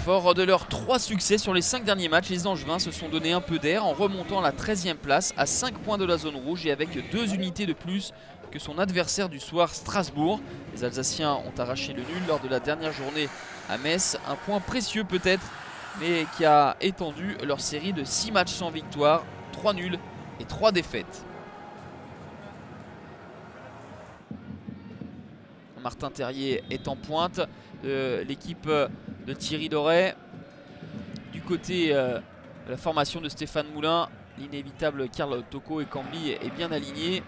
Fort de leurs 3 succès sur les 5 derniers matchs, les Angevins se sont donné un peu d'air en remontant à la 13e place à 5 points de la zone rouge et avec 2 unités de plus que son adversaire du soir, Strasbourg. Les Alsaciens ont arraché le nul lors de la dernière journée à Metz, un point précieux peut-être, mais qui a étendu leur série de 6 matchs sans victoire, 3 nuls et 3 défaites. Martin Terrier est en pointe de l'équipe de Thierry Loret. Du côté de la formation de Stéphane Moulin, l'inévitable Karl Toko Ekambi est bien aligné.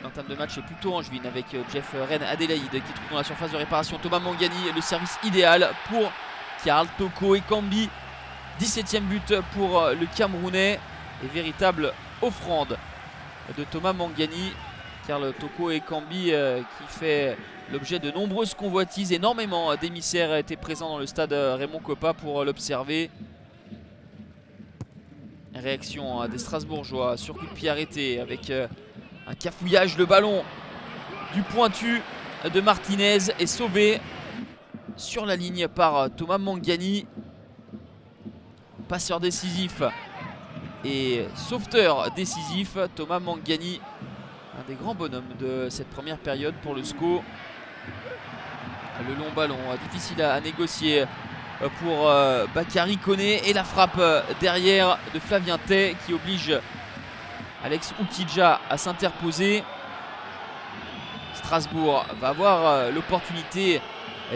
L'entame de match est plutôt angevine avec Jeff Rennes Adélaïde qui trouve dans la surface de réparation Thomas Mangani, le service idéal pour Karl Toko Ekambi. 17e but pour le Camerounais et véritable offrande de Thomas Mangani. Karl Toko Ekambi qui fait l'objet de nombreuses convoitises. Énormément d'émissaires étaient présents dans le stade Raymond Kopa pour l'observer. Réaction des Strasbourgeois sur coup de pied arrêté avec un cafouillage. Le ballon du pointu de Martinez est sauvé sur la ligne par Thomas Mangani. Passeur décisif et sauveteur décisif, Thomas Mangani, un des grands bonhommes de cette première période pour le SCO. Le long ballon, difficile à négocier pour Bakary Koné et la frappe derrière de Flavien Tay qui oblige Alex Oukidja à s'interposer. Strasbourg va avoir l'opportunité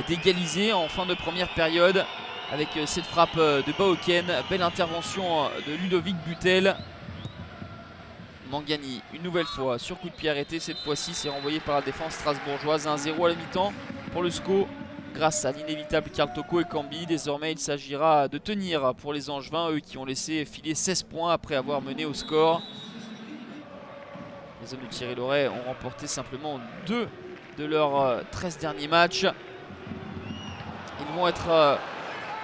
d'égaliser en fin de première période avec cette frappe de Baoken. Belle intervention de Ludovic Butel. Mangani une nouvelle fois sur coup de pied arrêté, cette fois-ci c'est renvoyé par la défense strasbourgeoise. 1-0 à la mi-temps pour le SCO grâce à l'inévitable Karl Toko Ekambi. Désormais il s'agira de tenir pour les Angevins, eux qui ont laissé filer 16 points après avoir mené au score. Les hommes de Thierry Loret ont remporté simplement 2 de leurs 13 derniers matchs. Ils vont être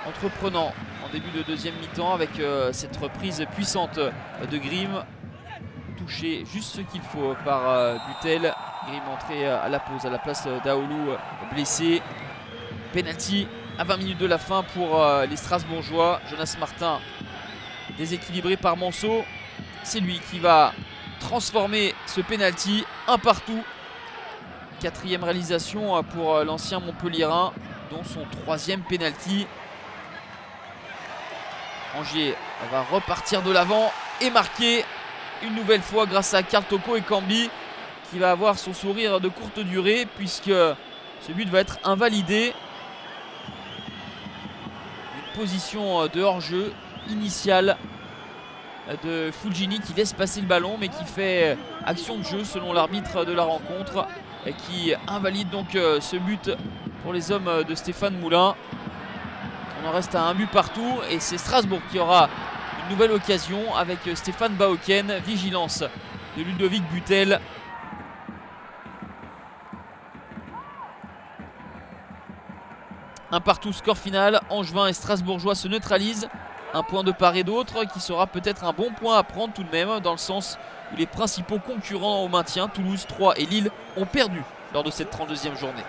entreprenants en début de deuxième mi-temps avec cette reprise puissante de Grimm. Touché juste ce qu'il faut par Butel. Grimm entré à la pause à la place d'Aoulou blessé. Penalty à 20 minutes de la fin pour les Strasbourgeois. Jonas Martin déséquilibré par Manceau. C'est lui qui va transformer ce penalty. Un partout. 4e réalisation pour l'ancien Montpellierin, dont son 3e penalty. Angers va repartir de l'avant et marquer une nouvelle fois grâce à Karl Toko Ekambi qui va avoir son sourire de courte durée puisque ce but va être invalidé. Une position de hors-jeu initiale de Fulgini qui laisse passer le ballon mais qui fait action de jeu selon l'arbitre de la rencontre et qui invalide donc ce but pour les hommes de Stéphane Moulin. On en reste à un but partout et c'est Strasbourg qui aura une nouvelle occasion avec Stéphane Baoken. Vigilance de Ludovic Butel. Un partout, score final. Angevin et Strasbourgeois se neutralisent. Un point de part et d'autre qui sera peut-être un bon point à prendre tout de même, dans le sens où les principaux concurrents au maintien, Toulouse, Troyes et Lille, ont perdu lors de cette 32e journée.